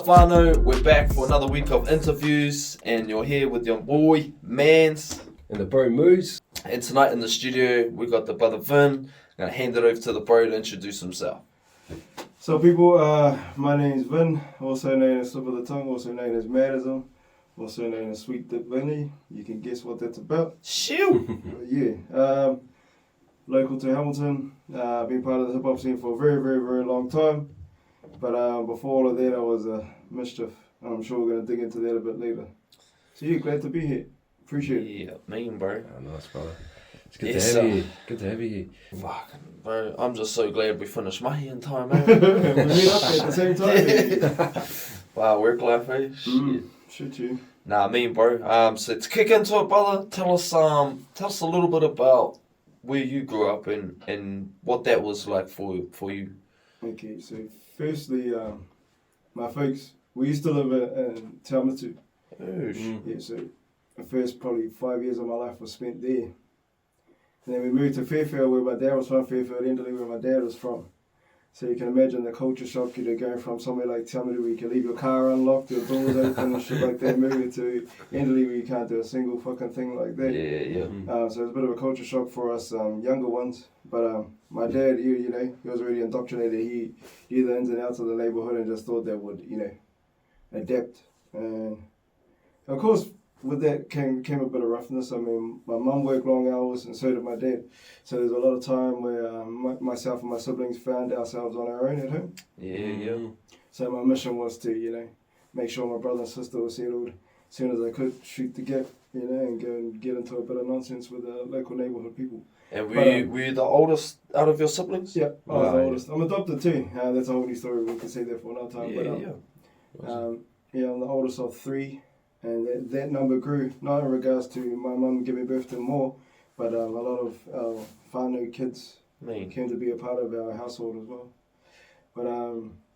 whānau? We're back for another week of interviews, and you're here with your boy, Manz. And the bro Moose. And tonight in the studio, we got the brother Vin. I'm going to hand it over to the bro to introduce himself. So people, my name is Vin, also known as Slip of the Tongue, also known as Madism, also known as Sweet Dip Vinny. You can guess what that's about. Shoo! Local to Hamilton, been part of the hip hop scene for a very, very, very long time. But before all of that, I was mischief. I'm sure we're going to dig into that a bit later. So yeah, glad to be here. Appreciate it. Yeah, mean, bro. Oh, nice, brother. It's good to have you here. Good to have you here. Fucking, bro. I'm just so glad we finished mahi in time, man. We meet up at the same time. Wow, work life, eh? Shit. Shoot you. Nah, mean, bro. So to kick into it, brother, tell us a little bit about where you grew up and what that was like for you. Okay, so firstly, my folks, we used to live in Te Awamutu. Yeah, so the first probably 5 years of my life was spent there. And then we moved to Fairfield, where my dad was from, Fairfield, Italy, where my dad was from. So you can imagine the culture shock, going from somewhere like Te Awamutu where you can leave your car unlocked, your doors open and shit like that, moving to Italy where you can't do a single fucking thing like that. Yeah. So it was a bit of a culture shock for us younger ones. But my dad, he was already indoctrinated. He knew the ins and outs of the neighborhood and just thought that would, adapt. And of course, with that came a bit of roughness. I mean, my mum worked long hours and so did my dad. So there's a lot of time where myself and my siblings found ourselves on our own at home. Yeah. So my mission was to, make sure my brother and sister were settled as soon as I could, shoot the gap, and go and get into a bit of nonsense with the local neighbourhood people. And were you the oldest out of your siblings? Yeah, I was the oldest. I'm adopted too. That's a whole new story. We can say that for another time. I'm the oldest of three. And that number grew, not in regards to my mum giving birth to more, but a lot of our whānau kids came to be a part of our household as well. But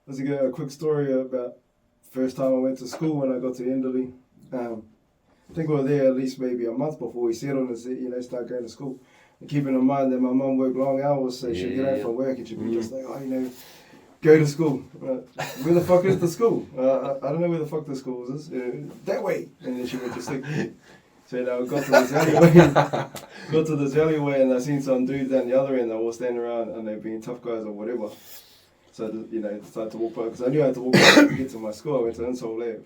let's get a quick story about first time I went to school when I got to Enderley. I think we were there at least maybe a month before we settled and said, start going to school. And keeping in mind that my mum worked long hours, so she'd get out from work and she'd be just like, go to school. Where the fuck is the school? I don't know where the fuck the school is. That way. And then she went to sleep. So I got to this alleyway, and I seen some dudes down the other end that were standing around and they being tough guys or whatever. So I decided to walk by because I knew I had to walk by to get to my school. I went to Insole Lab.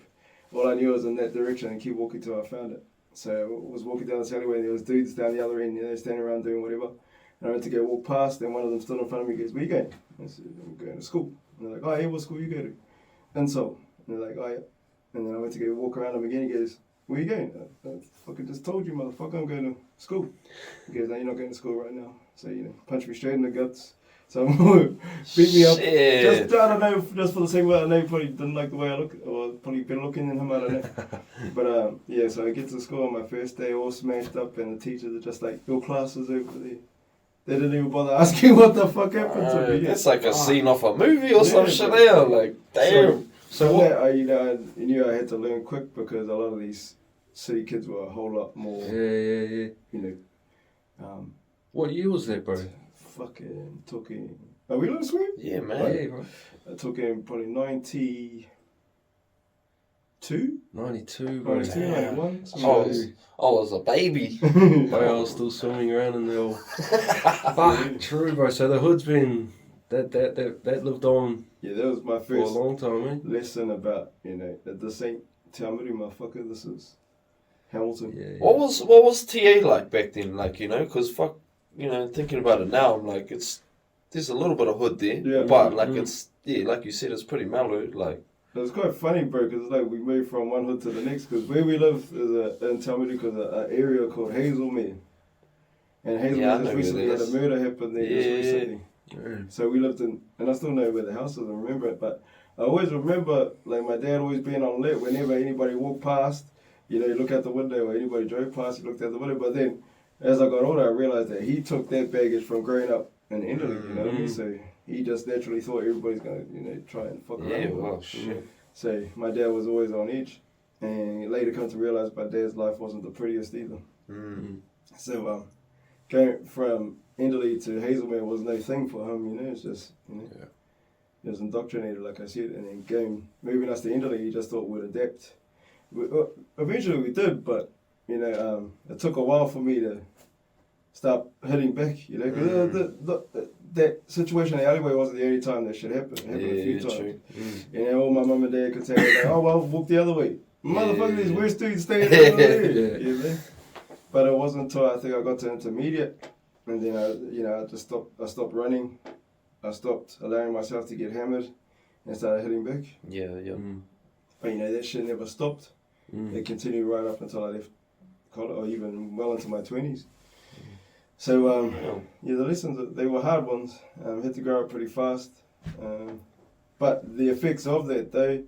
All I knew was in that direction and keep walking till I found it. So I was walking down this alleyway and there was dudes down the other end, standing around doing whatever. And I went to go walk past, and one of them stood in front of me and goes, "Where you going?" I said, "I'm going to school." And they're like, "Oh, yeah, what school you go to?" And so, and they're like, "Oh, yeah." And then I went to go walk around him again. He goes, "Where you going?" I fucking just told you, motherfucker, I'm going to school. He goes, "No, you're not going to school right now." So, punch me straight in the guts. So, beat me up. Shit. I don't know, just for the same way, I know he probably didn't like the way I look, or probably better looking than him, I don't know. But, so I get to school on my first day, all smashed up, and the teachers are just like, "Your class is over there." They didn't even bother asking what the fuck happened to me. It's like a scene off a movie or some shit there. Like, damn. So what? I knew I had to learn quick because a lot of these city kids were a whole lot more. Yeah. What year was that, bro? Fucking took in. Are we allowed to swear? Yeah, man. Yeah, bro. I took in probably 92. 92, bro. 91. I was a baby. I was still swimming around in the old. Fuck, true, bro. So the hood's been that lived on. Yeah, that was my for a first long time, eh? lesson about that this ain't Te Awamutu, motherfucker. This is Hamilton. Yeah. What was TA like back then? Like, because fuck, thinking about it now, I'm like, there's a little bit of hood there, but like it's like you said, it's pretty mellow, like. It was quite funny, bro, because we moved from one hood to the next. Because where we live is in Te Awamutu, because an area called Hazelmere, and Hazelmere just recently had a murder happen there just recently. Yeah. So we lived in, and I still know where the house is and remember it. But I always remember, my dad always being on alert whenever anybody walked past. You look out the window, or anybody drove past, you looked out the window. But then, as I got older, I realized that he took that baggage from growing up in Italy. You know what I mean? So he just naturally thought everybody's gonna, try and fuck around. Yeah, well, shit. So my dad was always on edge, and later come to realize my dad's life wasn't the prettiest either. So going from Enderley to Hazelmere was no thing for him, it's just, he was indoctrinated, like I said, and then moving us to Enderley, he just thought we'd adapt. Eventually we did, but, you know, it took a while for me to start hitting back, you know, because that situation in the alleyway wasn't the only time that shit happened. It happened a few times. True. You know, all my mum and dad could say, like, oh, well, walk the other way. Motherfucker, these worst dudes staying over there. You know? But it wasn't until I think I got to intermediate, and then I stopped running. I stopped allowing myself to get hammered and started hitting back. Yeah. But, you know, that shit never stopped. It continued right up until I left college, or even well into my 20s. So, the lessons, they were hard ones. Had to grow up pretty fast. But the effects of that, though,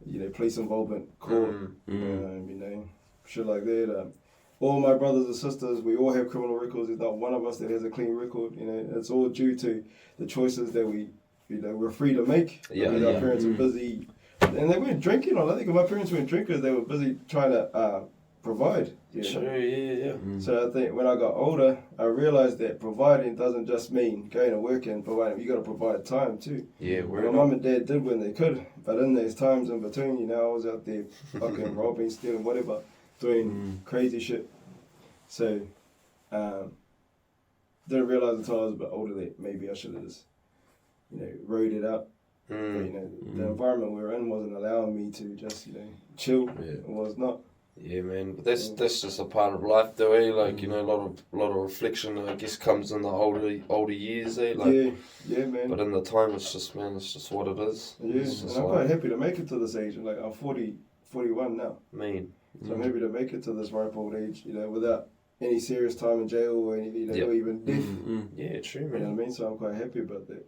you know, police involvement, court, you know, shit like that. All my brothers and sisters, we all have criminal records. There's not one of us that has a clean record. You know, it's all due to the choices that we're free to make. Our parents are busy, and they weren't drinking. I think if my parents weren't drinkers, they were busy trying to provide. You know? Sure, yeah. So I think when I got older, I realized that providing doesn't just mean going to work and providing. You got to provide time too. Yeah, my mum and dad did when they could, but in those times in between, you know, I was out there fucking robbing, stealing, whatever, doing crazy shit. So, didn't realize until I was a bit older that maybe I should have just, you know, rode it out. But, you know, the environment we were in wasn't allowing me to just, you know, chill. It was not. Yeah, man. But that's just a part of life, though, eh? Like, you know, a lot of reflection, I guess, comes in the older years, eh? Like, yeah, man. But in the time, it's just what it is. Yeah, and I'm quite happy to make it to this age. Like, I'm 41 now. Mean. So I'm happy to make it to this ripe old age, you know, without any serious time in jail or any, you know, or even death. Yeah, true, man. You know what I mean? So I'm quite happy about that.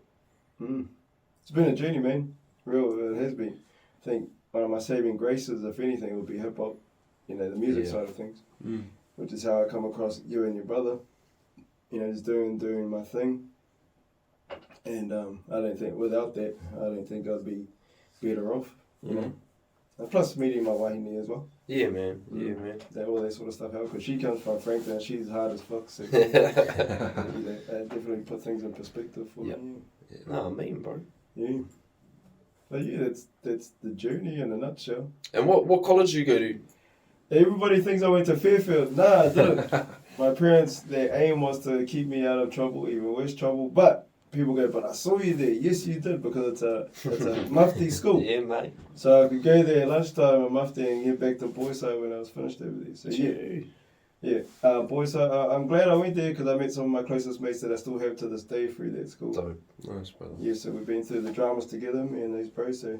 It's been a journey, man. Real, it has been. I think one of my saving graces, if anything, would be hip hop. You know, the music side of things, which is how I come across you and your brother. You know, just doing my thing. And I don't think without that, I'd be better off. You know. And plus meeting my wahine as well. Yeah, man. Yeah, man. All that sort of stuff helps. Because she comes from Franklin and she's hard as fuck. So, you know, definitely put things in perspective for me. Yeah. No, I mean, bro. Yeah. But yeah, that's the journey in a nutshell. And what college do you go to? Everybody thinks I went to Fairfield. Nah, I didn't. My parents, their aim was to keep me out of trouble, even worse trouble. But people go, but I saw you there. Yes, you did, because it's a mufti school. Yeah, mate. So I could go there at lunchtime at mufti and get back to Boyside when I was finished over there. So yeah. Boyside. I'm glad I went there because I met some of my closest mates that I still have to this day through that school. Nice, brother. Yeah, so we've been through the dramas together, me and these bros. So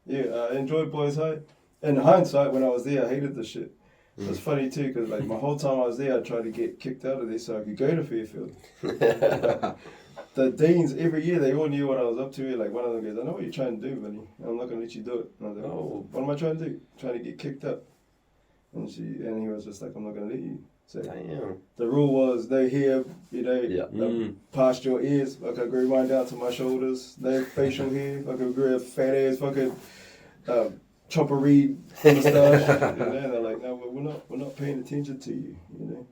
yeah, I enjoyed Boyside. In hindsight, when I was there, I hated the shit. It's funny too, because like my whole time I was there, I tried to get kicked out of there so I could go to Fairfield. The deans, every year, they all knew what I was up to. Like one of them goes, I know what you're trying to do, buddy. I'm not going to let you do it. And I was like, oh, what am I trying to do? Trying to get kicked out. And he was just like, I'm not going to let you. So the rule was no hair, you know, past your ears. Like I grew mine down to my shoulders. No facial hair. Like I grew a fat ass fucking chopper reed moustache. You know, and they're like, no, we're not paying attention to you. You know.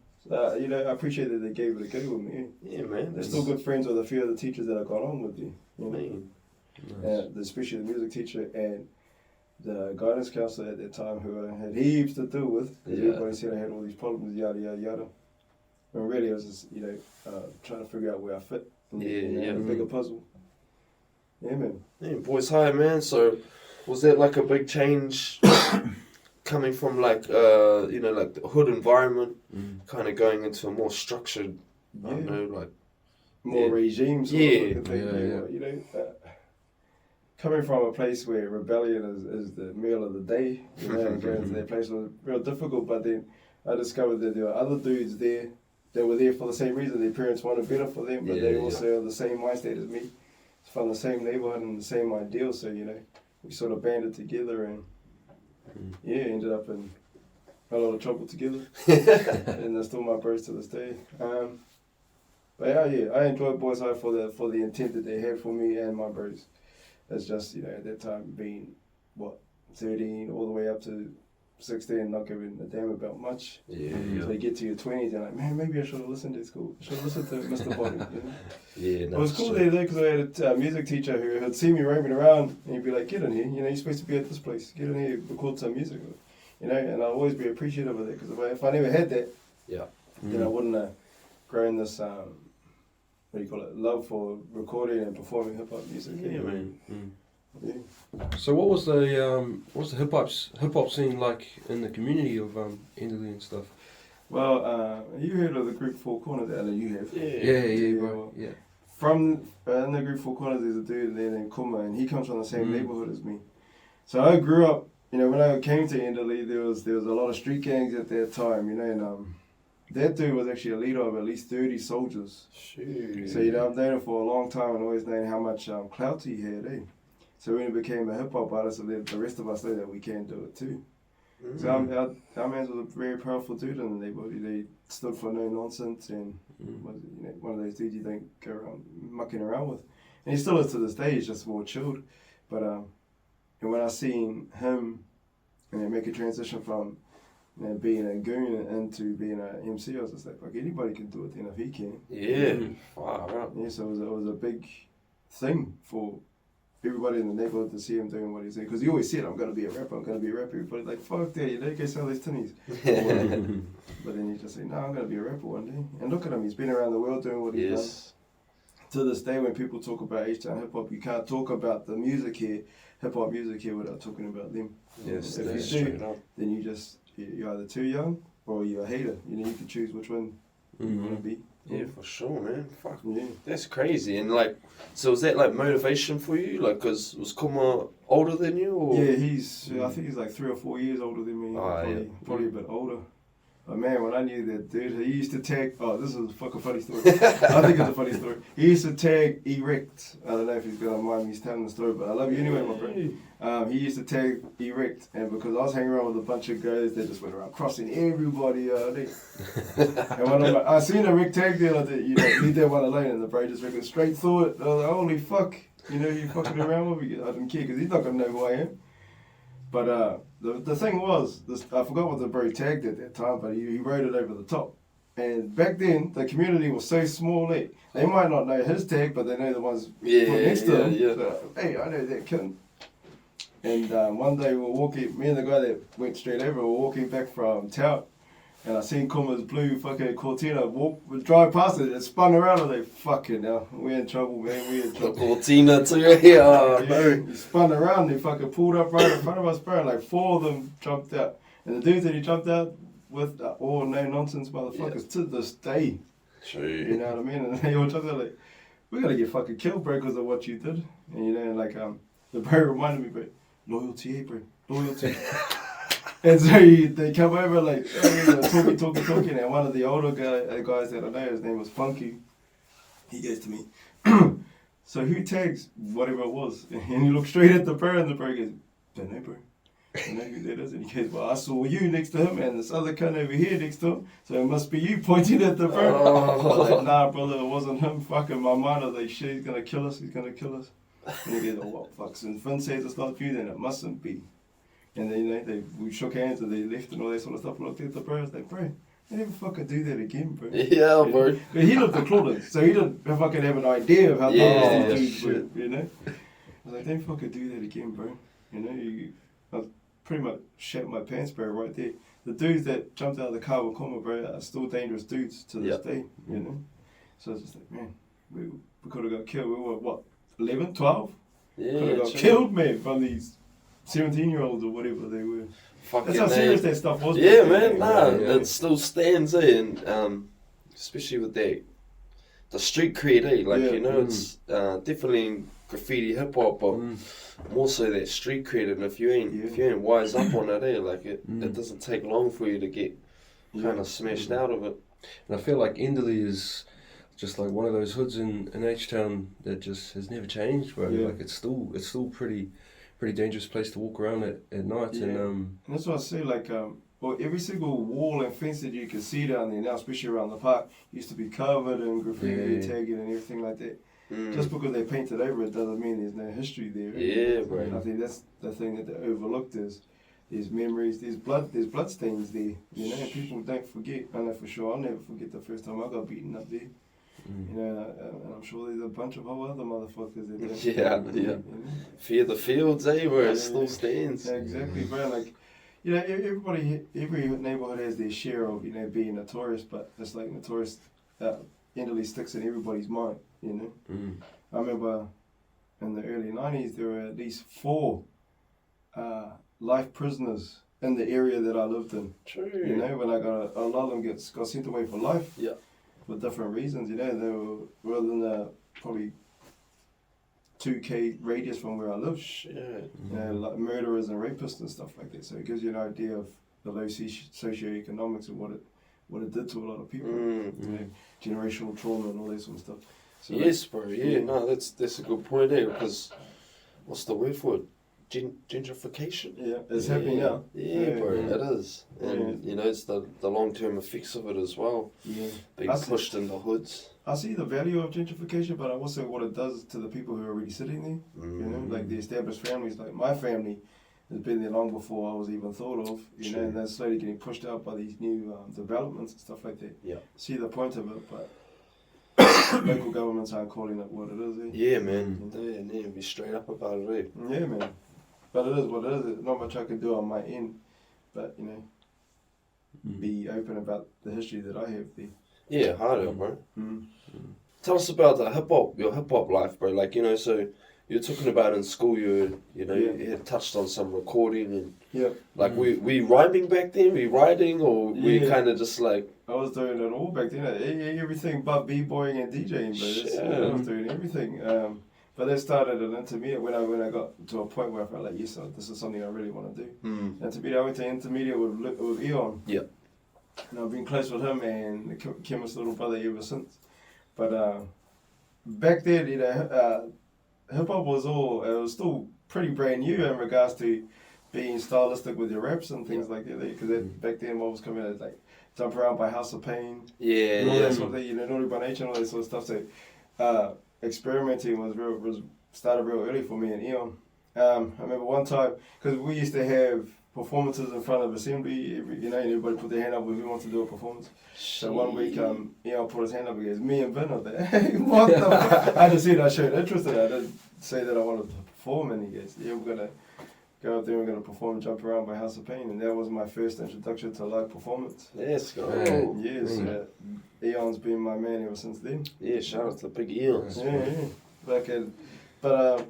You know, I appreciate that they gave it a go with me. Yeah, man. They're still good friends with a few of the teachers that I've gone on with you. Nice. Especially the music teacher and the guidance counselor at that time, who I had heaps to do with. Everybody said I had all these problems, yada, yada, yada. And really, I was just, you know, trying to figure out where I fit in the bigger puzzle. Yeah, man. Yeah, boys, hi, man. So, was that like a big change coming from like, you know, like the hood environment, kind of going into a more structured, I don't know, like... More regime sort of thing. You know, coming from a place where rebellion is the meal of the day, you know, and going to that place was real difficult, but then I discovered that there were other dudes there that were there for the same reason. Their parents wanted better for them, but they also have the same mindset as me. It's from the same neighborhood and the same ideal, so, you know, we sort of banded together and, ended up in a lot of trouble together. And they're still my bros to this day. But I enjoyed Boys High for the intent that they had for me and my bros. It's just, you know, at that time being, 13 all the way up to 16, not giving a damn about much. Yeah, So you get to your 20s, you're like, man, maybe I should have listened to school. I should have listened to Mr. Body. You know? Yeah, It was cool there because I had a music teacher who had seen me roaming around and he'd be like, get in here, you know, you're supposed to be at this place. Get in here, record some music. You know, and I'll always be appreciative of that because if I never had that, then I wouldn't have grown this, what do you call it, love for recording and performing hip-hop music. Yeah, man. Yeah. So what was the hip hop scene like in the community of Enderley and stuff? Well, you heard of the group Four Corners, Alan, you have. Yeah, bro. Yeah. From in the group Four Corners, there's a dude there named Kuma, and he comes from the same neighborhood as me. So I grew up, you know, when I came to Enderley, there was a lot of street gangs at that time, you know, and that dude was actually a leader of at least 30 soldiers. Shoot. So, you know, I've known him for a long time and always known how much clout he had, eh? So when he became a hip-hop artist, the rest of us know that we can do it too. So our man was a very powerful dude in the neighborhood. They stood for no nonsense and was, you know, one of those dudes you don't go around mucking around with. And he still is to this day, he's just more chilled. But and when I seen him, you know, make a transition from, you know, being a goon into being an MC, I was just like anybody can do it then if he can. Yeah, wow. Yeah, so it was a big thing for everybody in the neighborhood to see him doing what he's doing. Because he always said, I'm going to be a rapper, I'm going to be a rapper. Everybody's like, fuck that, you know, go sell these tinnies. But then he just say, no, I'm going to be a rapper one day. And look at him, he's been around the world doing what he's done. To this day, when people talk about H-Town hip-hop, you can't talk about the music here, hip-hop music here, without talking about them. Yes, if you do, then you're either too young or you're a hater. You know, you can choose which one you want to be. Yeah, for sure, man. Fuck. Yeah. That's crazy. And like, so was that like motivation for you? Like, cause was Kuma older than you? Or? Yeah, I think he's like 3 or 4 years older than me. Probably a bit older. But man, when I knew that dude, he used to tag, this is a fucking funny story. I think it's a funny story. He used to tag Erect. I don't know if he's going to mind me telling the story, but I love you anyway, my friend. He used to tag Erect, and because I was hanging around with a bunch of guys that just went around crossing everybody. And when I seen a Rick tag there, like, you know, leave that one alone, and the bro just went straight through it. I was like, holy fuck, you know, you fucking around with me. I didn't care, because he's not going to know who I am. But the thing was, I forgot what the bro tagged at that time, but he wrote it over the top. And back then, the community was so small, they might not know his tag, but they know the ones put next to him. Yeah. So, hey, I know that kid. And one day we were walking, me and the guy that went straight over, we were walking back from town, and I seen Kuma's blue fucking Cortina drive past it, and spun around, and they fucking hell, we're in trouble, man, we're in trouble. Cortina too, no. He spun around, he fucking pulled up right in front of us, bro, and like 4 of them jumped out. And the dudes that he jumped out with all no-nonsense motherfuckers to this day. True. You know what I mean? And they all jumped out like, we're gonna get fucking killed, bro, because of what you did. And you know, and like, the bro reminded me, bro, loyalty, bro, loyalty. And so they come over like talking, and one of the older guys that I know, his name was Funky, he goes to me, so who tags whatever it was? And he looked straight at the bro, and the bro goes, don't know, bro. I know who that is. And he goes, well, I saw you next to him and this other cunt over here next to him, so it must be you pointing at the bro. I was like, nah, brother, it wasn't him. Fucking my mind, are they shit, he's gonna kill us, And he goes, oh, well, fuck, since Finn says it's not you, then it mustn't be. And then, you know, we shook hands and they left and all that sort of stuff. I looked at the bro, I was like, bro, they never fucking do that again, bro. Yeah, bro. But he looked at Claude, so he didn't fucking have an idea of how dangerous these dudes were, you know? I was like, don't fucking do that again, bro. You know, I pretty much shat my pants, bro, right there. The dudes that jumped out of the car with Kuma, bro, are still dangerous dudes to this day, you know? So I was just like, man, we could have got killed. We were, what, 11, 12? Yeah, could have got killed, man, from these 17-year-olds or whatever they were. Fucking That's how serious that stuff was. Yeah, man, it still stands, and especially with the street cred, like, you know, it's definitely in graffiti hip hop, but more so that street cred, and if you ain't wise up on it, like it doesn't take long for you to get kind of smashed out of it. And I feel like Enderley is just like one of those hoods in H-Town that just has never changed, bro. Like it's still pretty dangerous place to walk around at night. And that's what I say, like, well, every single wall and fence that you can see down there now, especially around the park, used to be covered in graffiti, tagging and everything like that. Just because they painted over it doesn't mean there's no history there. Yeah, bro. And I think that's the thing that they overlooked is there's memories, there's blood stains there, you know, and people don't forget. I know for sure, I'll never forget the first time I got beaten up there. You know, and I'm sure there's a bunch of whole other motherfuckers that don't. Yeah. You know? Fear the fields, eh, where it still stands. Exactly, bro. Like, you know, every neighborhood has their share of, you know, being notorious, but it's like notorious endlessly sticks in everybody's mind, you know. I remember in the early 90s, there were at least 4 life prisoners in the area that I lived in. True. You know, when I got a lot of them got sent away for life. Yeah. For different reasons, you know, they were within a probably 2K radius from where I live. Shit. You know, like murderers and rapists and stuff like that. So it gives you an idea of the low socioeconomics and what it did to a lot of people. You know, generational trauma and all that sort of stuff. So yes, bro. Yeah, no, that's a good point there, because what's the word for it? Gentrification. Yeah, it's happening now. Yeah, bro, it is. And, you know, it's the long-term effects of it as well. Yeah. Being pushed into hoods. I see the value of gentrification, but also what it does to the people who are already sitting there. You know, like the established families, like my family has been there long before I was even thought of, you know, and they're slowly getting pushed out by these new developments and stuff like that. Yeah. See the point of it, but local governments aren't calling it what it is. Eh? Yeah, man. They need to be straight up about it, eh? Yeah, man. But it is what it is. There's not much I can do on my end, but, you know, be open about the history that I have there. Yeah, harder, bro. Tell us about your hip hop life, bro. Like, you know, so you're talking about in school, you had touched on some recording and like we rhyming back then, we writing, or we kind of just like. I was doing it all back then. Everything but b-boying and DJing, bro. I was doing everything. But that started at intermediate when I got to a point where I felt like, yes, this is something I really want to do. Intermediate, I went to intermediate with Eon. Yeah. And I've been close with him and the chemist's little brother ever since. But back then, you know, hip hop was still pretty brand new in regards to being stylistic with your raps and things like that. Because back then, what was coming out like Jump Around by House of Pain. Yeah. And all that sort of thing, you know, Naughty by Nature and all that sort of stuff. So experimenting was started real early for me and Eon. I remember one time, because we used to have performances in front of assembly, you know, and everybody put their hand up when we want to do a performance. So one week, Eon put his hand up and goes, me and Vin are there. Hey, what the fuck? I just said I showed interest in it. I didn't say that I wanted to perform, and he goes, yeah, we're going to go up there, we're going to perform Jump Around by House of Pain, and that was my first introduction to live performance. Let's go. Yes, Eon's been my man ever since then. Yeah, shout out to Big Eon. But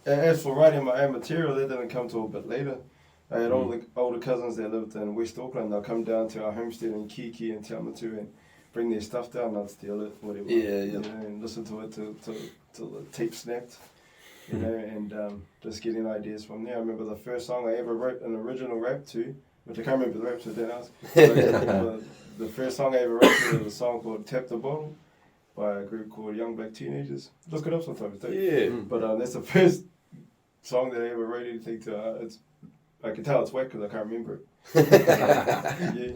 as for writing my own material, that didn't come till a bit later. I had all the older cousins that lived in West Auckland. They'll come down to our homestead in Kiki and Te Awamutu and bring their stuff down, and I'd steal it, whatever. You know, and listen to it till the tape snapped. You know, and just getting ideas from there. I remember the first song I ever wrote an original rap to, which I can't remember the rap, so don't ask. The first song I ever wrote to was a song called Tap the Bottle by a group called Young Black Teenagers. Look it up sometimes, too. Yeah. But that's the first song that I ever wrote anything to. I can tell it's whack because I can't remember it. Yeah.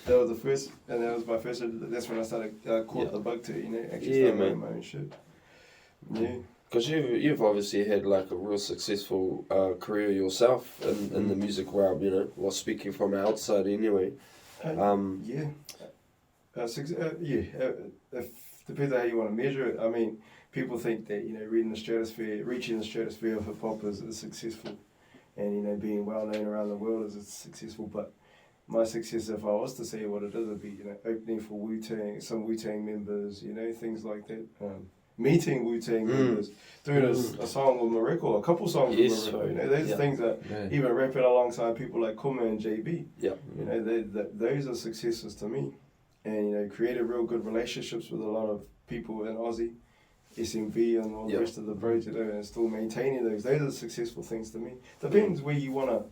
That was the first, and that was my first, that's when I started, caught the bug to, you know, actually start writing my own shit. Yeah. Because you've obviously had like a real successful career yourself in the music realm, you know, well, speaking from outside anyway. Depends on how you want to measure it. I mean, people think that, you know, reaching the stratosphere of hip hop is successful, and, you know, being well known around the world is successful. But my success, if I was to say what it is, would be, you know, opening for Wu-Tang, some Wu-Tang members, you know, things like that. Meeting Wu-Tang members, doing a song with Mariko, a couple songs with Mariko. You know, those things that even rapping alongside people like Kuma and JB. Yeah. You know, those are successes to me. And, you know, created real good relationships with a lot of people in Aussie, SMV and all the rest of the bros, you know, and still maintaining those. Those are successful things to me. Depends where you want to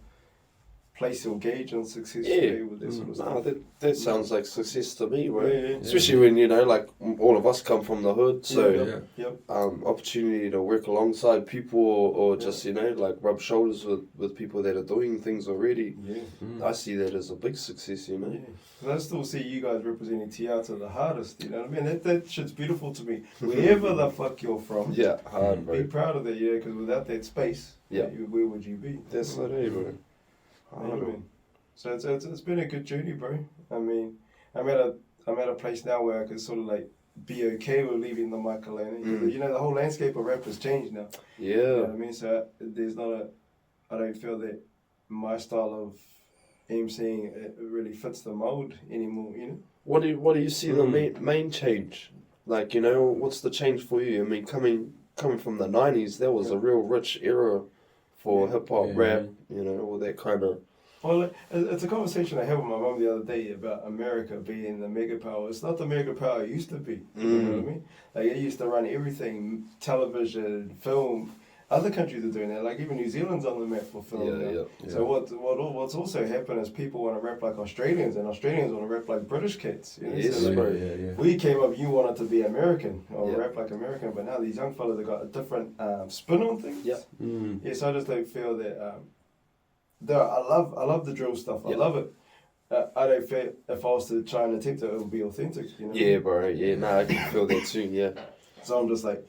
place your gauge on success with this sort of stuff. That sounds like success to me, right? Especially when, you know, like all of us come from the hood, so opportunity to work alongside people or just, you know, like rub shoulders with people that are doing things already. I see that as a big success, you know. And I still see you guys representing Te Awamutu the hardest, you know what I mean? That shit's beautiful to me. Wherever the fuck you're from, hard, bro. Be proud of that, because without that space, where would you be? That's what it is, bro. So it's been a good journey, bro. I mean, I'm at a place now where I can sort of like be okay with leaving the mic alone. You know, the whole landscape of rap has changed now. Yeah. You know what I mean? So there's not I don't feel that my style of emceeing it really fits the mold anymore, you know? What do you see the main change? Like, you know, what's the change for you? I mean, coming from the 90s, that was a real rich era for hip-hop, rap, you know, all that kind of... Well, it's a conversation I had with my mum the other day about America being the mega power. It's not the mega power it used to be, you know what I mean? Like, it used to run everything, television, film. Other countries are doing that, like even New Zealand's on the map for film now. So what's also happened is people want to rap like Australians, and Australians want to rap like British kids. You know? Yes, We came up, you wanted to be American, or rap like American, but now these young fellas have got a different spin on things. Yeah, so I just don't feel that... I love the drill stuff, I love it. I don't feel if I was to try and attempt it, it would be authentic, you know? Yeah, bro, I can feel that too, yeah. So I'm just like,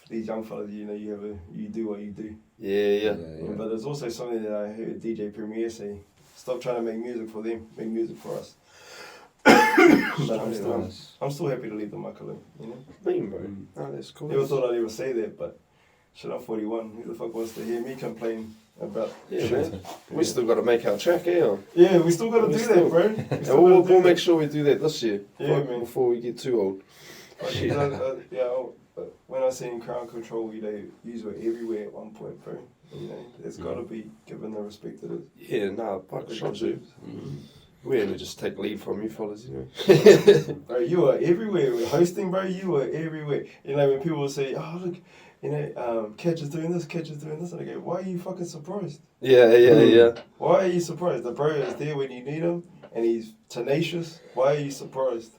these young fellas, you know, you do what you do. Yeah. But there's also something that I heard DJ Premier say: stop trying to make music for them, make music for us. But I'm still happy to leave the mic alone, you know. Mean, bro. Oh, that's cool. Never thought I'd ever say that, but shit, I'm 41. Who the fuck wants to hear me complain about shit? Man. We still got to make our track, Yeah, we still got to do that, bro. We'll make sure we do that this year. Yeah, man. Before we get too old. When I seen Crown Control, you were everywhere at one point, bro. You know, it's got to be given the respect it is. Yeah, fuck, shot you. We only just take lead from you fellas, you know. Bro, you were everywhere. With hosting, bro, you were everywhere. You know, when people say, oh, look, you know, Catch is doing this, and I go, why are you fucking surprised? Yeah. Why are you surprised? The bro is there when you need him, and he's tenacious. Why are you surprised?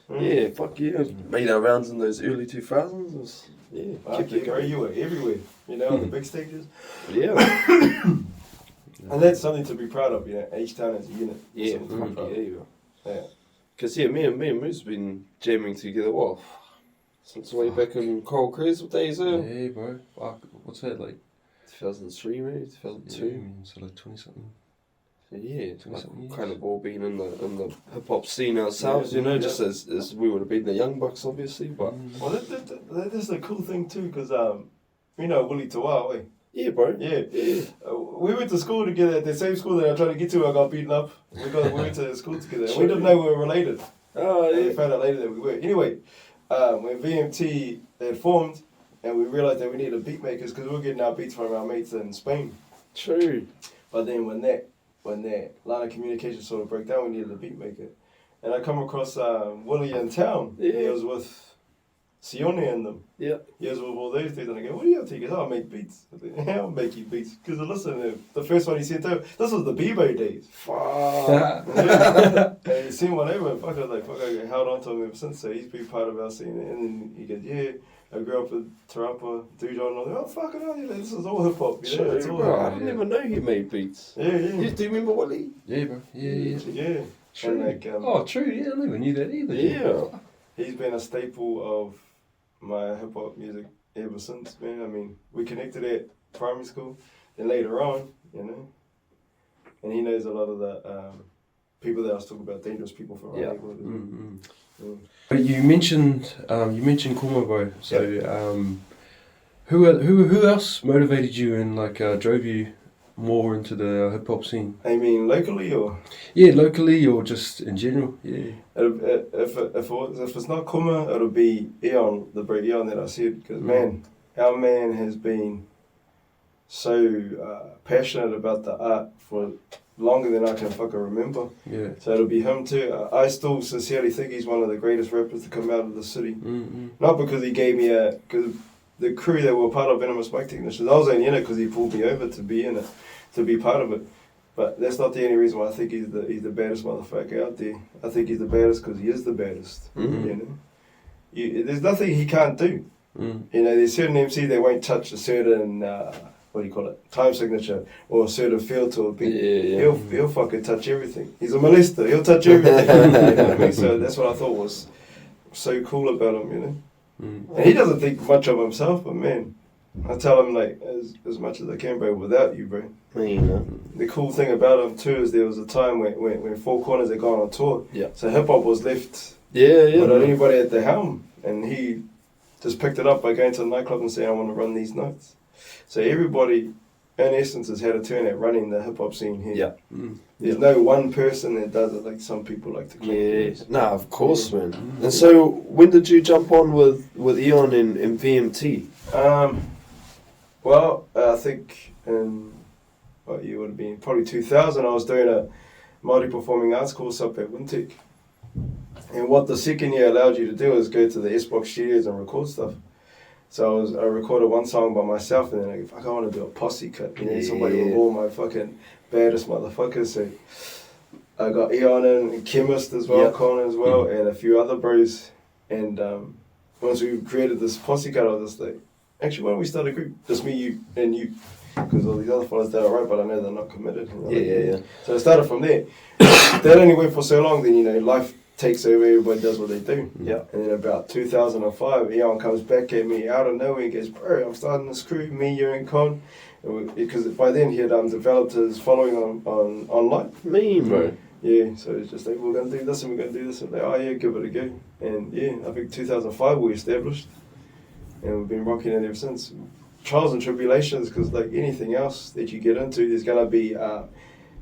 Yeah, fuck yeah. Made our rounds in those early 2000s. Kept it going. You were everywhere, you know, on the big stages. Yeah. And that's something to be proud of, you know, each town as a unit. Yeah, Because, me and Moose been jamming together, since way back in Coral Crest days, Yeah, bro. Fuck, what's that, like? 2003, maybe? 2002? Yeah, I mean, so like 20-something. Yeah, kind of all been in the hip hop scene ourselves, you know, just as we would have been the young bucks, obviously. But well, that's the cool thing too, because you know Willie Tawa, yeah, bro. Yeah. We went to school together at the same school that I tried to get to. I got beaten up. We went to school together. We didn't know we were related. Oh yeah. We found out later that we were. Anyway, when VMT had formed, and we realized that we needed beat makers because we were getting our beats from our mates in Spain. True. But then when that line of communication sort of broke down, we needed a beat maker. And I come across Willie in town. Yeah. He was with Sione and them. Yeah. He was with all those dudes, and I go, what do you have to? He goes, I make beats. I think, I'll make you beats. Because listen, the first one he sent over, this was the Bebo days. Fuck. And he sent one over, and I was like, I held on to him ever since. So he's been part of our scene. And then he goes, yeah, I grew up with Tarapa, Dujon, and I was like, oh, fucking hell, this is all hip hop. You know? It's all bro, I didn't even know he made beats. Yeah. Do you remember Willie? Yeah, bro. Yeah. True. And true, yeah, I never knew that either. Yeah. He's been a staple of my hip hop music ever since, man. I mean, we connected at primary school, and later on, you know. And he knows a lot of the people that I was talking about, dangerous people from our neighborhood. But you mentioned Kuma, bro. So who else motivated you and drove you more into the hip hop scene? I mean, locally or? Yeah, locally or just in general. Yeah. If it's not Kuma, it'll be Eon, the bro Eon that I said. Because man, our man has been so passionate about the art for longer than I can fucking remember. Yeah. So it'll be him too. I still sincerely think he's one of the greatest rappers to come out of the city. Not because he gave me because the crew that were part of Venomous Mic Technicians, I was only in it because he pulled me over to be in it, to be part of it. But that's not the only reason why I think he's the baddest motherfucker out there. I think he's the baddest because he is the baddest. You know, there's nothing he can't do. You know, there's certain MCs that won't touch a certain time signature or a certain feel to a beat. He'll fucking touch everything. He's a molester. He'll touch everything. You know what I mean? So that's what I thought was so cool about him. You know, and he doesn't think much of himself, but man, I tell them like as much as I can, bro, without you, bro. The cool thing about them too is there was a time when Four Corners had gone on tour. Yeah. So hip hop was left without anybody at the helm, and he just picked it up by going to the nightclub and saying, I want to run these notes. So everybody, in essence, has had a turn at running the hip hop scene here. Yeah. There's no one person that does it like some people like to claim. Yeah. Nah, of course, man. And so, when did you jump on with Eon and VMT? Well, I think in what year would have been? Probably 2000. I was doing a Maori Performing Arts course up at Wintec. And what the second year allowed you to do is go to the S-Box studios and record stuff. So I recorded one song by myself, and then I want to do a posse cut. You know, somebody with all my fucking baddest motherfuckers. So I got Eon and Chemist as well, Connor as well, and a few other bros. And once we created this posse cut, I was just like, actually, why don't we start a group? Just me, you, and you. Because all these other fellas, they're alright, but I know they're not committed. Yeah. So I started from there. That only went for so long, then, you know, life takes over, everybody does what they do. Yeah. And then about 2005, Eon comes back at me out of nowhere and goes, bro, I'm starting this crew, me, you and Con. Because by then he had developed his following on online. Bro. Yeah, so it's just like, we're going to do this and we're going to do this. And like, oh yeah, give it a go. And yeah, I think 2005 we established. And we've been rocking it ever since. Trials and tribulations, because like anything else that you get into, there's going to be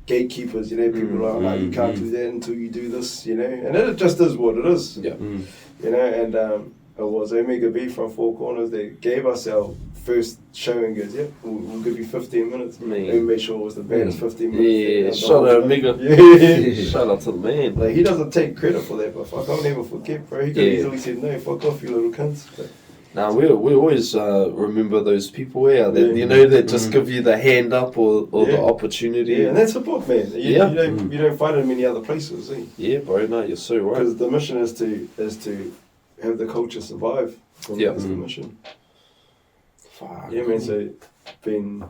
gatekeepers, you know, people are like, you can't do that until you do this, you know, and it just is what it is. Yeah. You know, and it was Omega B from Four Corners that gave us our first show and goes, we'll give you 15 minutes. And we made sure it was the baddest 15 minutes. Yeah, shout out Omega. Yeah. Shout out to the man. Like, he doesn't take credit for that, but fuck, I'll never forget, bro. He could easily said, no, fuck off, you little cunts. But, now we always remember those people that you know that just give you the hand up or the opportunity. Yeah, and that's support, man. You don't find it in many other places, eh? Yeah, bro. No, you're so right. Because the mission is to have the culture survive. That's the mission. Fuck. Yeah, man. So been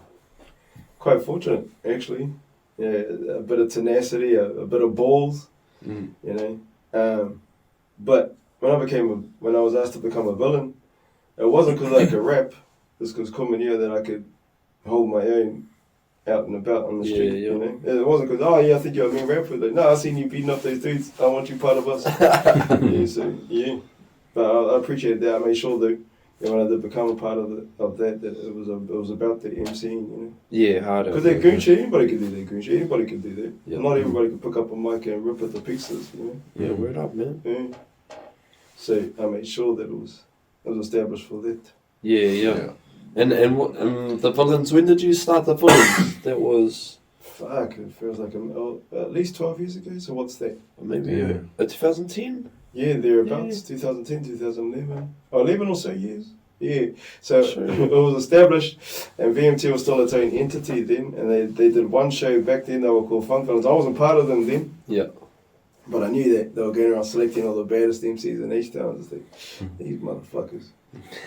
quite fortunate, actually. Yeah, a bit of tenacity, a bit of balls. You know. But when I was asked to become a villain, it wasn't because I could rap. It's because Kuma knew that I could hold my own out and about on the street. Yeah. You know, it wasn't because I think you're a mean rapper. Like, no, I seen you beating up those dudes. I want you part of us. But I appreciate that. I made sure that when I did become a part of that it was about the emcing. You know. Yeah, harder. Because that goon shit, anybody could do that goon shit. Anybody could do that. Yeah. Not everybody could pick up a mic and rip it to pieces. You know. Yeah, word up, man. Yeah. So I made sure that it was established for that. Yeah. And what the villains? When did you start the villains? That was. Fuck, it feels like at least 12 years ago. So what's that? Maybe 2010. Yeah, thereabouts. 2010, 2011. 11 or so years. Yeah. So it was established, and VMT was still its own entity then, and they did one show back then. They were called Funk Villains. I wasn't part of them then. Yeah. But I knew that they were going around selecting all the baddest MCs in H Town. I was like, these motherfuckers.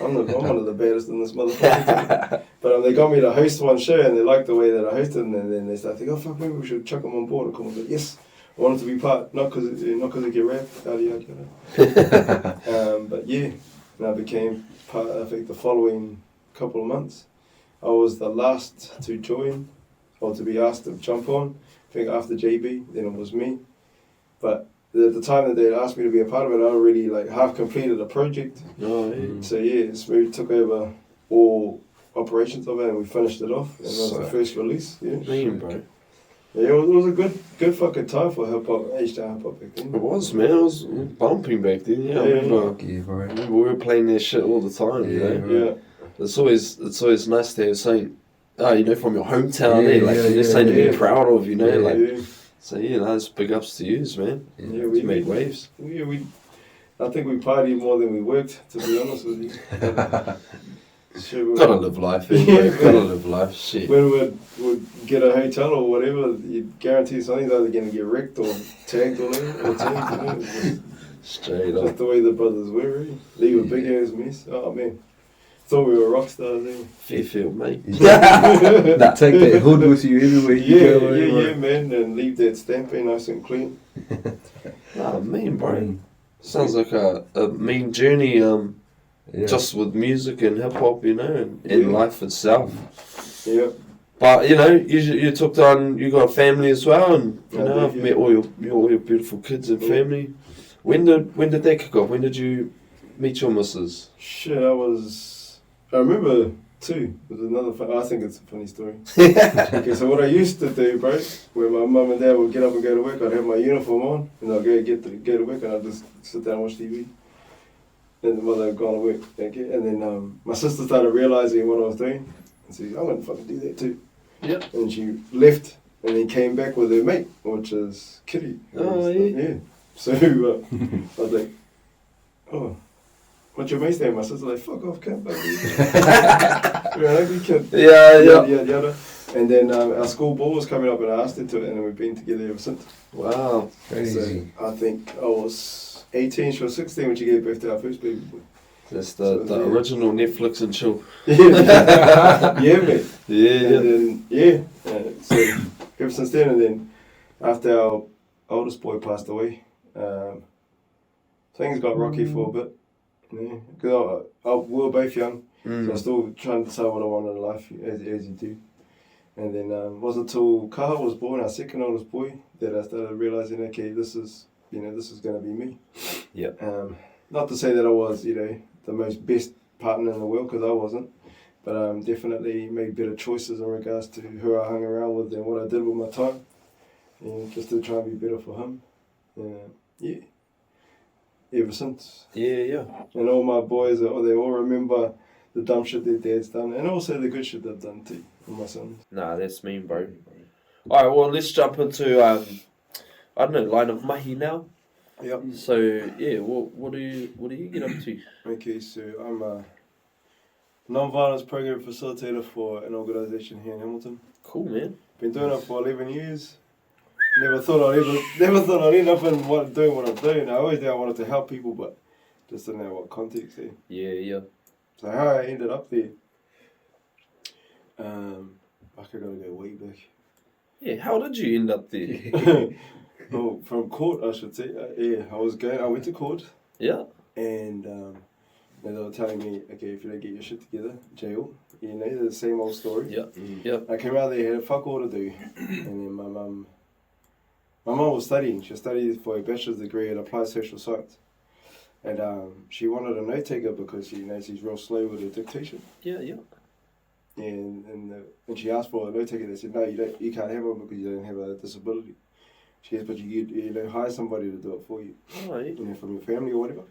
I'm one of the baddest in this motherfucker. But they got me to host one show, and they liked the way that I hosted, and then they started thinking, oh fuck, maybe we should chuck them on board. And come on, like, yes, I wanted to be part, not because they get rap, yada. But yeah, and I became part. I think the following couple of months, I was the last to join or to be asked to jump on. I think after JB, then it was me. But at the time that they asked me to be a part of it, I already like half completed a project. Oh, yeah. So yeah, Smooth took over all operations of it, and we finished it off. And it was the first release. Yeah, bro. Yeah, it was a good fucking time for hip hop, H-Town hip hop back then. It was, man. It was bumping back then. Yeah, I remember we were playing that shit all the time. You know? Yeah. It's always nice to have something, from your hometown. Something to be proud of. You know, So that's big ups to you, man. Yeah, we made waves. Yeah, I think we partied more than we worked, to be honest with you. Sure, gotta live life, gotta live life. Shit. When we'd get a hotel or whatever, you'd guarantee something's either gonna get wrecked or tagged or tagged. Straight up. Just the way the brothers were, really. Leave a big ass mess. Oh man. Thought we were rock stars then. Fairfield, mate. Take that hood with you everywhere you go. Yeah, man, and leave that stamping nice and clean. Mean, bro. Sounds like a mean journey. just with music and hip hop, you know, and life itself. Yeah. But you know, you took on, you got a family as well, and you know, I've met all your beautiful kids and family. When did that kick off? When did you meet your missus? Shit, I remember too. There's another. I think it's a funny story. Okay, so what I used to do, bro, where my mum and dad would get up and go to work, I'd have my uniform on, and I'd go to work, and I'd just sit down and watch TV. Then the mother had gone to work, okay, and then my sister started realizing what I was doing, and said, "I'm gonna fucking do that too." Yeah. And she left, and then came back with her mate, which is Kitty. Oh yeah. So I was like, "Oh, what's your mate's name?" My sister's like, "Fuck off, cunt." Yeah. And then our school ball was coming up, and I asked her to it, and we've been together ever since. Wow. Crazy. So I think I was 18, she was 16 when she gave birth to our first baby boy. That's the original Netflix and chill. Yeah, mate. Yeah. So ever since then, and then after our oldest boy passed away, things got rocky for a bit. Yeah, because we were both young, so I was still trying to decide what I wanted in life, as you do. And then it wasn't until Kaha was born, our second oldest boy, that I started realizing, okay, this is going to be me. Yeah. Not to say that I was, the most best partner in the world, because I wasn't, but definitely made better choices in regards to who I hung around with and what I did with my time, just to try and be better for him. Ever since. Yeah. And all my boys, they all remember the dumb shit their dad's done, and also the good shit they've done too, for my sons. Nah, that's mean, bro. Alright, well, let's jump into, I don't know, line of mahi now. Yep. So, yeah, what do you get up to? Okay, so I'm a non-violence program facilitator for an organisation here in Hamilton. Cool, man. Been doing it for 11 years. Never thought I'd end up in doing what I'm doing. I always knew I wanted to help people, but just didn't know what context there. Yeah. So how I ended up there, I gotta go way back. Yeah, how did you end up there? Oh, from court, I should say. I went to court. Yeah. And they were telling me, okay, if you don't get your shit together, jail. The same old story. Yeah. I came out there, had a fuck all to do. And then my mum was studying. She studied for a bachelor's degree in applied social science. And she wanted a note taker because she's real slow with her dictation. Yeah. And she asked for a note taker. They said, no, you can't have one because you don't have a disability. She goes, but you hire somebody to do it for you. Oh, yeah. From your family or whatever.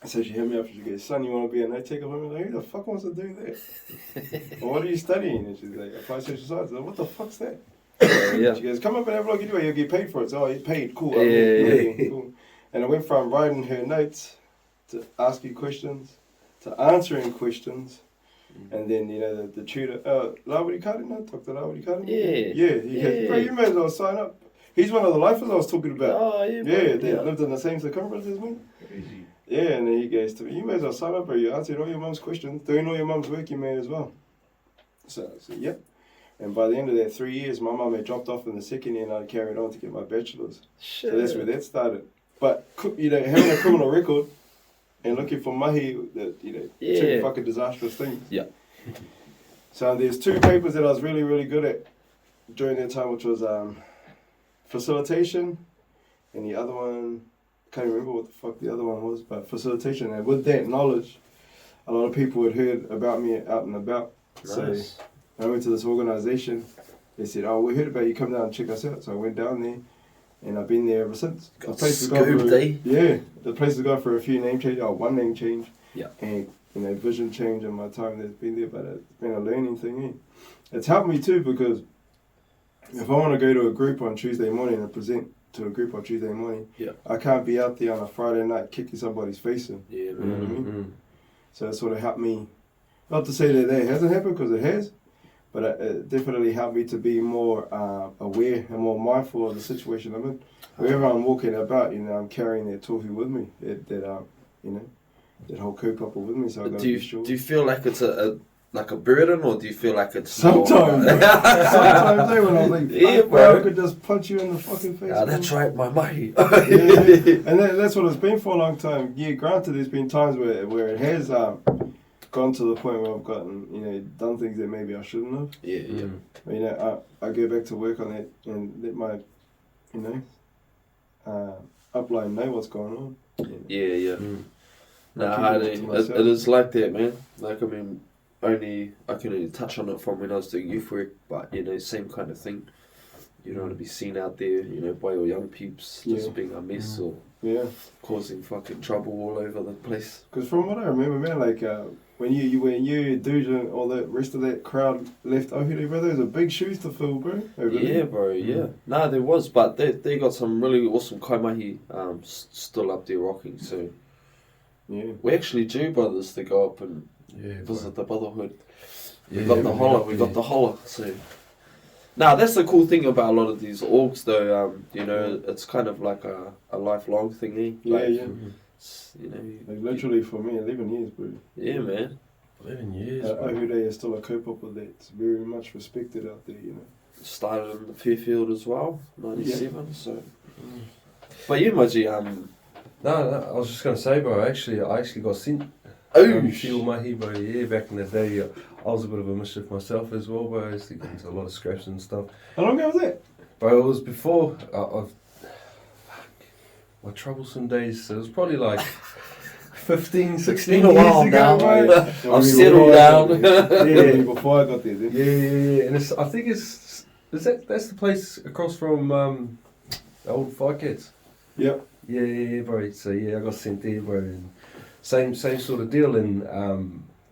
So she hit me up and she goes, son, you want to be a note taker for me? I'm like, who the fuck wants to do that? Well, what are you studying? And she's like, applied social science. I'm like, what the fuck's that? Yeah. She goes, come up and have a look anyway, you'll get paid for it. So, you're paid, cool. Yeah. Cool. And I went from writing her notes to asking questions to answering questions. And then, the tutor, Lawari Karen, Dr. Lawari Karen? Yeah. He goes, bro, you may as well sign up. He's one of the lifers I was talking about. Oh, yeah. They lived in the same circumference as me. Crazy. Yeah, and then he goes to me, you may as well sign up, bro. You answered all your mum's questions. Doing all your mum's work, you may as well. So I said, yep. And by the end of that 3 years, my mum had dropped off in the second year and I carried on to get my bachelor's. Shit. So that's where that started. But, having a criminal record and looking for mahi, two fucking disastrous things. Yeah. So there's two papers that I was really, really good at during that time, which was facilitation, and the other one, can't remember what the fuck the other one was, but facilitation. And with that knowledge, a lot of people had heard about me out and about. Nice. So I went to this organisation. They said, oh, we heard about you, come down and check us out. So I went down there, and I've been there ever since. The place has gone for a few name changes, one name change. Yeah. And vision change in my time that's been there, but it's been a learning thing. It's helped me too, because if I want to go to a group on Tuesday morning and present to a group on Tuesday morning, I can't be out there on a Friday night kicking somebody's face in. Yeah, man. You know what I mean? So it sort of helped me, not to say that hasn't happened, because it has, but it definitely helped me to be more aware and more mindful of the situation I'm in. Wherever I'm walking about, I'm carrying that tohu with me, that whole kaupapa with me. So I got to be sure. Do you feel like it's a like a burden, or do you feel like it's sometimes? Sometimes, when I was like, yeah, bro, I could just punch you in the fucking face. Yeah, that's right, my mahi. And that's what it's been for a long time. Yeah, granted, there's been times where it has gone to the point where I've gotten, done things that maybe I shouldn't have. Yeah. I go back to work on it and let my, upline know what's going on. Yeah. Nah, it is like that, man. Like, I mean, I can only touch on it from when I was doing youth work, but, same kind of thing. You don't want to be seen out there, by your young peeps just being a mess or causing fucking trouble all over the place. Because from what I remember, man, like, when you dude and all the rest of that crowd left Ohiri, bro, those are big shoes to fill, bro. Yeah. Nah, there was, but they got some really awesome kaimahi still up there rocking, so... Yeah. We actually due, brothers, to go up and visit the brotherhood. We got the holler, so... Nah, that's the cool thing about a lot of these orgs, though, it's kind of like a lifelong thing, eh? Like literally for me, 11 years, bro. Yeah, man. 11 years, Ohiri is still a co-popper that's very much respected out there, Started in the Fairfield as well, 97, so... But you, Maji, No, I was just going to say, bro, I actually got sent shield mahi, bro, back in the day. I was a bit of a mischief myself as well, bro. I used to get into a lot of scraps and stuff. How long ago was that? Bro, it was before my troublesome days, so it was probably like 15, 16 years ago, bro. I've settled down. Before I got there, then. Yeah, and I think that's the place across from the old Fire Cats. Yep. Yeah, bro. So I got sent there, bro. And same sort of deal. And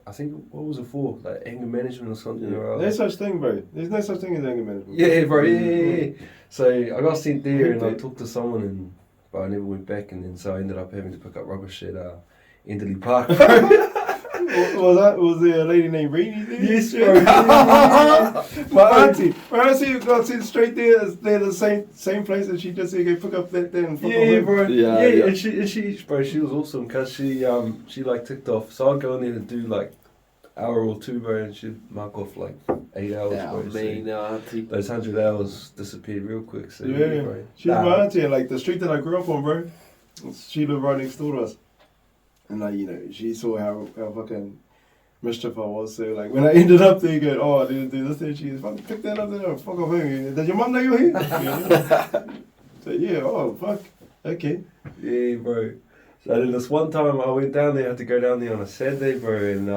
I think what was it for? Like anger management or something. Yeah. Or no such thing, bro. There's no such thing as anger management. Yeah, bro. Yeah. So I got sent there, and I talked to someone, and I never went back. And then so I ended up having to pick up rubbish at Enderley Park. Was there a lady named Reenie there? Yes, bro. My auntie got sent straight there. They're the same place, and she just said, "Go pick up that there and fuck off." Bro. Yeah. And she was awesome because she like ticked off. So I'd go in there and do like hour or two, bro, and she'd mark off like 8 hours, bro. Auntie. Those 100 hours disappeared real quick. So bro. She's my auntie, and like the street that I grew up on, bro. She lived right next door to us. And like, she saw how fucking mischief I was. So like when I ended up there going, I didn't do this and she was fucking pick that up there, fuck off home. Does your mum know you're here? So fuck. Okay. Yeah, bro. So then this one time I went down there, I had to go down there on a Saturday, bro, and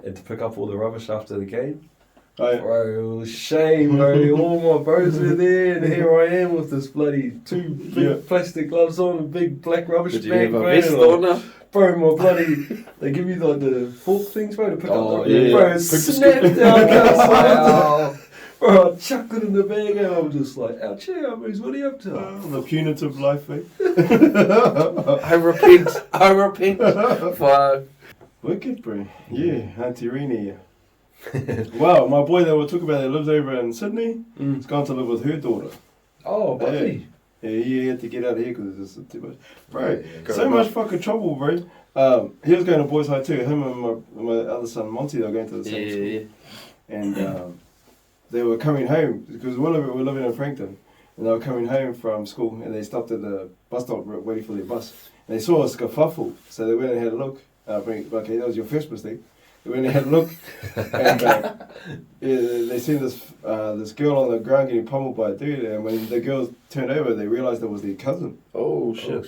had to pick up all the rubbish after the game. Right. Bro, it was a shame, bro. All my bros were there, and here I am with this bloody 2 big plastic gloves on, a big black rubbish Did you bag, have a vest on? Bro, my bloody, they give you like the fork things, bro, to pick up. Yeah. Bro, it snapped out. Bro, I chucked it in the bag, and I was just like, ouch, boys, what are you up to? The punitive life, eh? I repent. Fuck. Wicked, bro. Yeah, Auntie Reenie. Wow, my boy that we'll talk about that lives over in Sydney, has gone to live with her daughter. Oh, buddy. Yeah, he had to get out of here because it's just too much. Bro, so much fucking trouble, bro. He was going to Boys High too. Him and my other son, Monty, they were going to the same school. And they were coming home, because we were living in Frankton. And they were coming home from school, and they stopped at the bus stop waiting for their bus. And they saw a skerfuffle, so they went and had a look. Okay, that was your first mistake. They went and had a look, and they seen this girl on the ground getting pummeled by a dude, and when the girls turned over, they realised it was their cousin. Oh shit.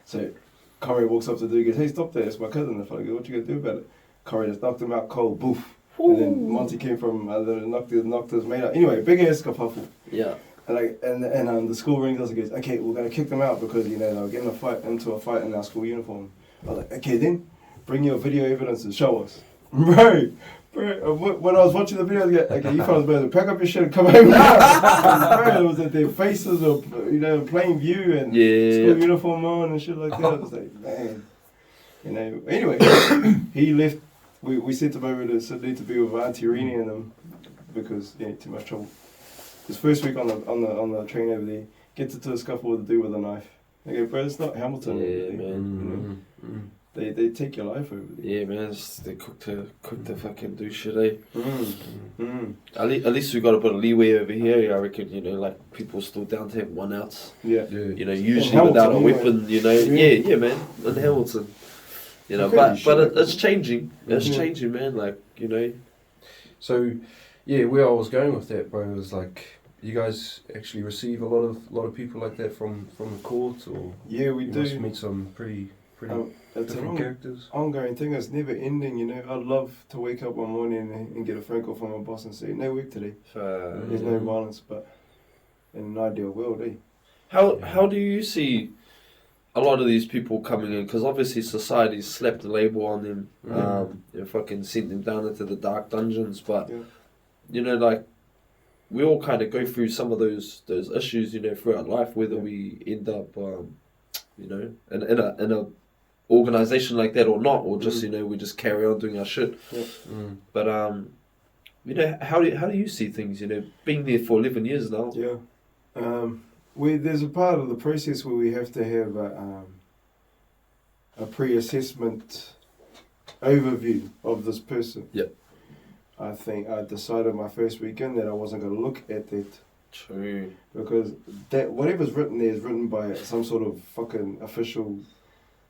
So Corey walks up to the dude and goes, "Hey, stop there, it's my cousin." The fella goes, "What you gonna do about it?" Corey just knocked him out cold, boof. Ooh. And then Monty came from, knocked his mate out. Anyway, big ass skerfuffle. Yeah. And the school rings us and goes, "Okay, we're gonna kick them out because they were getting into a fight in our school uniform." I was like, "Okay then, bring your video evidence and show us." Bro, when I was watching the video, I was like, "Okay, you fellas better pack up your shit and come home now." Bro, it was at their faces of, plain view and school uniform on and shit like that. I was like, man. Anyway, he left. We sent him over to Sydney to be with Auntie Reenie and them because, too much trouble. His first week on the train over there, gets into a scuffle with a dude with a knife. I go, bro, it's not Hamilton. Yeah, man. they take your life over there. Yeah, man, they cook to fucking do shit, eh? At least we got a bit of leeway over here. I reckon, you know, like people still down to have 1 ounce. Yeah. You know, usually without a weapon. You know, yeah, man, in Hamilton. You know, but it's changing. It's changing, man. Like, you know. So, yeah, where I was going with that, bro, was like, you guys actually receive a lot of people like that from the court, or yeah, we do. Must meet some pretty it's different characters. Ongoing thing. It's never ending. You know, I'd love to wake up one morning and get a phone call from my boss and say, "No work today. There's no violence." But in an ideal world, eh? How do you see a lot of these people coming in? Because obviously society's slapped a label on them, and fucking sent them down into the dark dungeons. But you know, like, we all kind of go through some of those issues, you know, throughout life. Whether we end up, you know, in a organisation like that or not, or just you know, we just carry on doing our shit. But you know, how do you see things? You know, being there for 11 years now. Yeah. There's a part of the process where we have to have a pre-assessment overview of this person. Yep. I think I decided my first weekend that I wasn't going to look at that. True. Because that whatever's written there is written by some sort of fucking official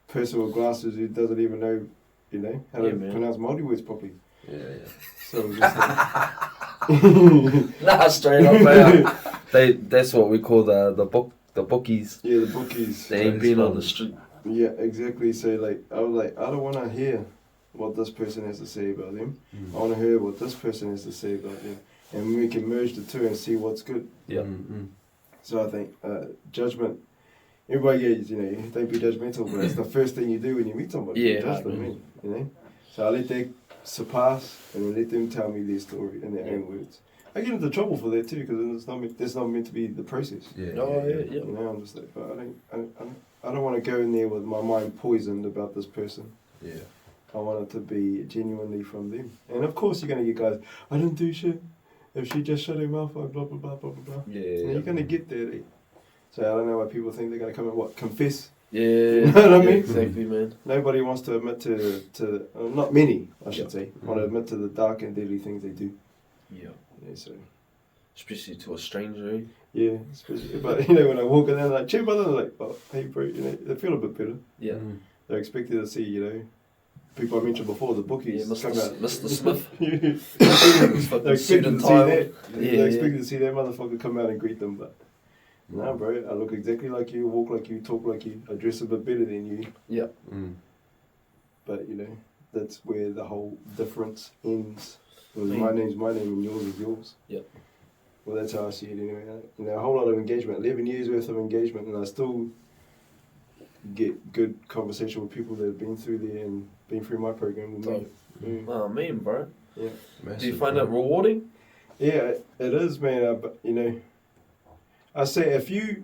person with glasses who doesn't even know, you know, how to pronounce Maori words properly. Yeah. So it was just like Nah, straight up, man. That's what we call the bookies. Yeah, the bookies. They ain't been on the street. Yeah, exactly. So like, I was like, I don't want to hear what this person has to say about them. I want to hear what this person has to say about them, and we can merge the two and see what's good. Yeah. So I think judgment. Everybody gets, you know, don't be judgmental, but it's the first thing you do when you meet somebody. Yeah. Judge them, you know. So I let that surpass and then let them tell me their story in their own words. I get into trouble for that too, because that's not meant to be the process. Yeah. You know, I'm just like, but I don't want to go in there with my mind poisoned about this person. Yeah. I want it to be genuinely from them. And of course you're going to get guys, I didn't do shit. If she just shut her mouth, I blah, blah, blah, blah, blah, blah. Yeah. And you're going to get there. So I don't know why people think they're going to come and confess. Yeah. You know what I mean? Exactly, man. Nobody wants to admit to not many, I should say, want to admit to the dark and deadly things they do. Yeah. So. Especially to a stranger, eh? Yeah, especially, but you know, when I walk in there, like, cheer brother, they're like, oh, hey bro, you know, they feel a bit better. Yeah. They're expected to see, you know, people I mentioned before, the bookies. Yeah, Mr. Smith. They're expected to see that. Yeah, They're expected to see that motherfucker come out and greet them, but nah, bro, I look exactly like you, walk like you, talk like you, I dress a bit better than you. Yeah. But you know, that's where the whole difference ends. My name's my name and yours is yours. Yeah. Well, that's how I see it anyway. You know, a whole lot of engagement, 11 years worth of engagement, and I still get good conversation with people that have been through there and been through my program with me. Oh, man, bro. Yeah. Massive, do you find that rewarding? Yeah, it is, man. But you know, I say if you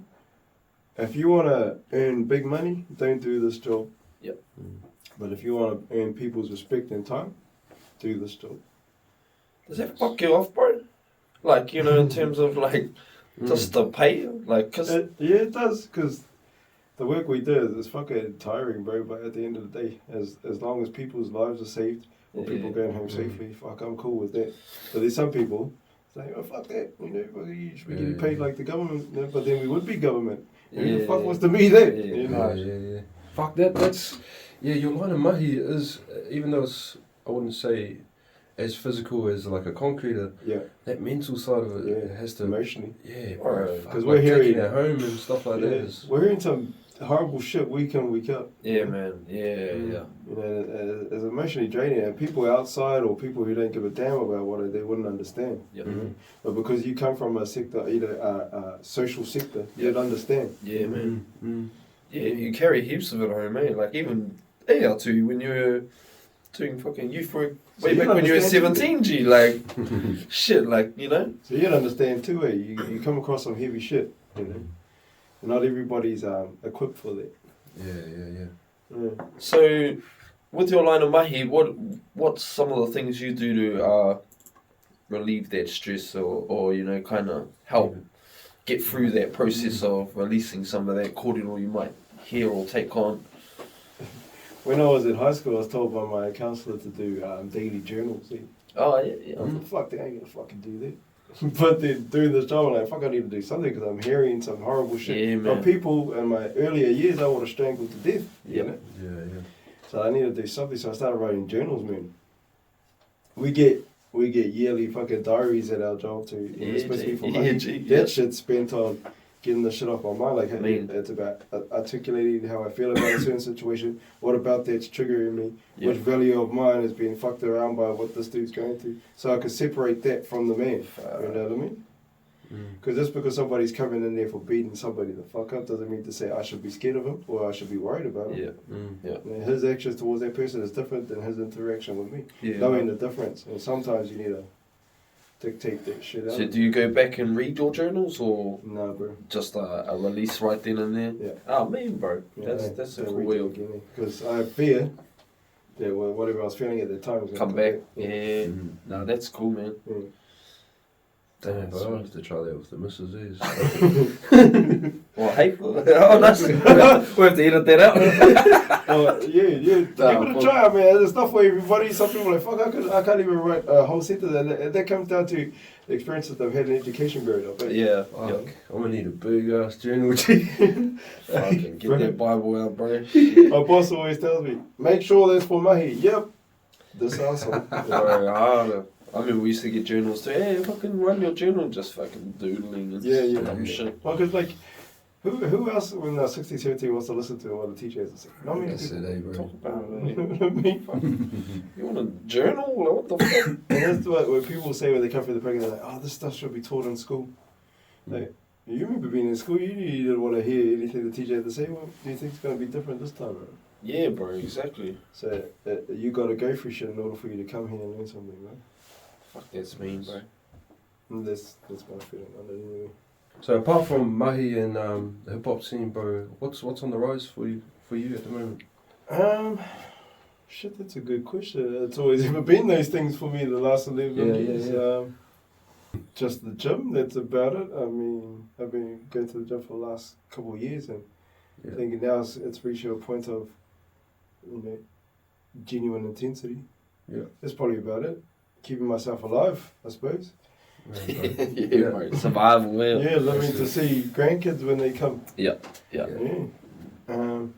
want to earn big money, don't do this job. Yep. But if you want to earn people's respect and time, do this job. Does that fuck you off, bro? Like, you know, in terms of, like, just the pay? Like, cause... yeah, it does, because the work we do is fucking tiring, bro, but at the end of the day, as long as people's lives are saved, or people going home safely, fuck, I'm cool with that. But there's some people saying, oh, fuck that, you know, you should be getting paid like the government, but then we would be government. Who the fuck wants to be that? Yeah. Fuck that, that's... Yeah, your line of mahi is, even though it's, I wouldn't say as physical as like a concreter, that mental side of it has to... Emotionally. Yeah, because we're hearing at home and stuff like that. We're hearing some horrible shit week in, week out. Yeah, man. Yeah. You know, it's emotionally draining, and people outside or people who don't give a damn about what they wouldn't understand. Yep. But because you come from a sector, either a social sector, you'd understand. Yeah, man. Yeah, you carry heaps of it home, man. Like even AR2 when you were doing fucking youth work way back when you were 17, G, like shit, like, you know. So you'd understand too, you come across some heavy shit, you know. Not everybody's equipped for that. Yeah. So, with your line of mahi, what's some of the things you do to relieve that stress or you know, kind of help get through that process of releasing some of that cordial you might hear or take on? when I was in high school, I was told by my counsellor to do daily journals. See? Oh, yeah. I was like, fuck, they ain't gonna fucking do that. But then doing this job, I'm like, fuck, I need to do something because I'm hearing some horrible shit from people in my earlier years I would have strangled to death. You know? Yeah. So I need to do something. So I started writing journals, man. We get yearly fucking diaries at our job too, especially for money. That shit's spent on getting the shit off my mind. Like, hey, it's about articulating how I feel about a certain situation. What about that's triggering me? Which value of mine has been fucked around by what this dude's going through? So I can separate that from the man. You know what I mean? Because just because somebody's coming in there for beating somebody the fuck up doesn't mean to say I should be scared of him or I should be worried about him. And his actions towards that person is different than his interaction with me. Knowing the difference. And sometimes you need to dictate that shit out. So do you go back and read your journals or no, bro? Just a release right then and there? Yeah. Oh, man, bro. That's a cool way of because I fear that whatever I was feeling at the time was going to come back. Yeah. No, that's cool, man. Damn, but I'll have to try that with the missus. Well, hey, oh, that's we have to edit that out. Give it a try, man. It's not for everybody. Some people are like, fuck, I can't even write a whole sentence. And that comes down to the experiences they've had in education growing up. Yeah. Fuck, I'm gonna need a big ass journal. Fucking get that Bible out, bro. My boss always tells me, make sure that's for Mahi. Yep. This asshole. I mean, we used to get journals too. Hey, fucking run your journal, just fucking doodling and dumb shit. Well, because like, who else when they're 16, 17 wants to listen to what the teacher has to say? Not many people talk about it. You want a journal? What the fuck? And that's what people say when they come from the program. They're like, oh, this stuff should be taught in school. Like, you remember being in school, you didn't want to hear anything the teacher had to say. Well, do you think it's going to be different this time, bro? Yeah, bro, exactly. So you got to go through shit in order for you to come here and learn something, right? Fuck, that's mean, bro. And that's my feeling on it anyway. So apart from Mahi and the hip hop scene, bro, what's on the rise for you at the moment? Shit, that's a good question. It's always been those things for me the last 11 years. Yeah. Just the gym, that's about it. I mean, I've been going to the gym for the last couple of years and I think now it's reached a point of, genuine intensity. Yeah. That's probably about it. Keeping myself alive, I suppose. Bro. Survival, man. Yeah, living to see grandkids when they come. Yeah. But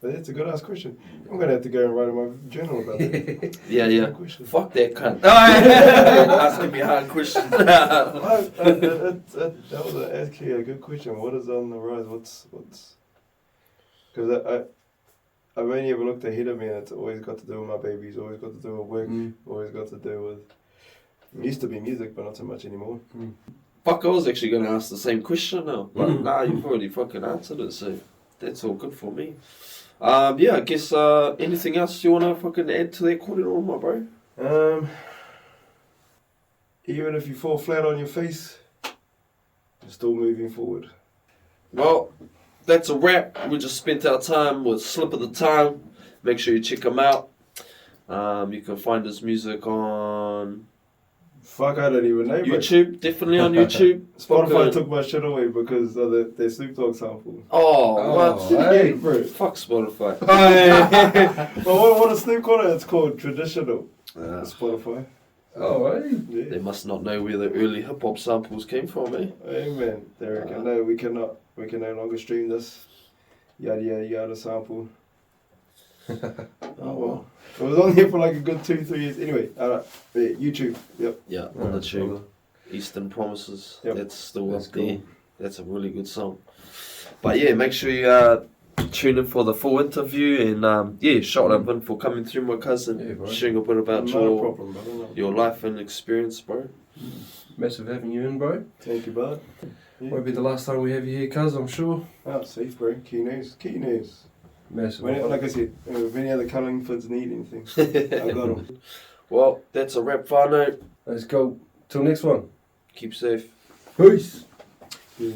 that's a good ass question. I'm gonna have to go and write in my journal about that. Yeah. Fuck that cunt. Asking me a hard question. That was actually a good question. What is on the rise? What's? Because I've only ever looked ahead of me and it's always got to do with my babies, always got to do with work, always got to do with... It used to be music, but not so much anymore. Fuck, I was actually going to ask the same question now. But nah, you've already fucking answered it, so that's all good for me. I guess anything else you want to fucking add to that corridor, my bro? Even if you fall flat on your face, you're still moving forward. Well... That's a wrap. We just spent our time with Slip of the Tongue. Make sure you check him out. You can find his music on... Fuck, I don't even know. YouTube, definitely on YouTube. Spotify took my shit away because of the Snoop Dogg sample. Oh, what? Hey, bro. Fuck Spotify. But what does Snoop call it? It's called traditional. Spotify. Oh, hey. Yeah. They must not know where the early hip-hop samples came from, eh? Hey, man. They reckon, no, we cannot. We can no longer stream this. Yada, yada, yada sample. Oh, well. It was on here for like a good 2-3 years. Anyway, alright. YouTube. Yep. Yeah, on the tune. Eastern Promises. Yep. That's still up there. That's a really good song. But yeah, make sure you tune in for the full interview and shout out Vin for coming through, my cousin, sharing a bit about your life and experience, bro. Massive having you in, bro. Thank you, bud. Yeah. Won't be the last time we have you here, cuz, I'm sure. Oh, safe, bro. Key news. Massive. Like I said, if any other Cullingfords need anything, I got them. Well, that's a wrap, whānau. Let's go. Till next one. Keep safe. Peace. Yeah.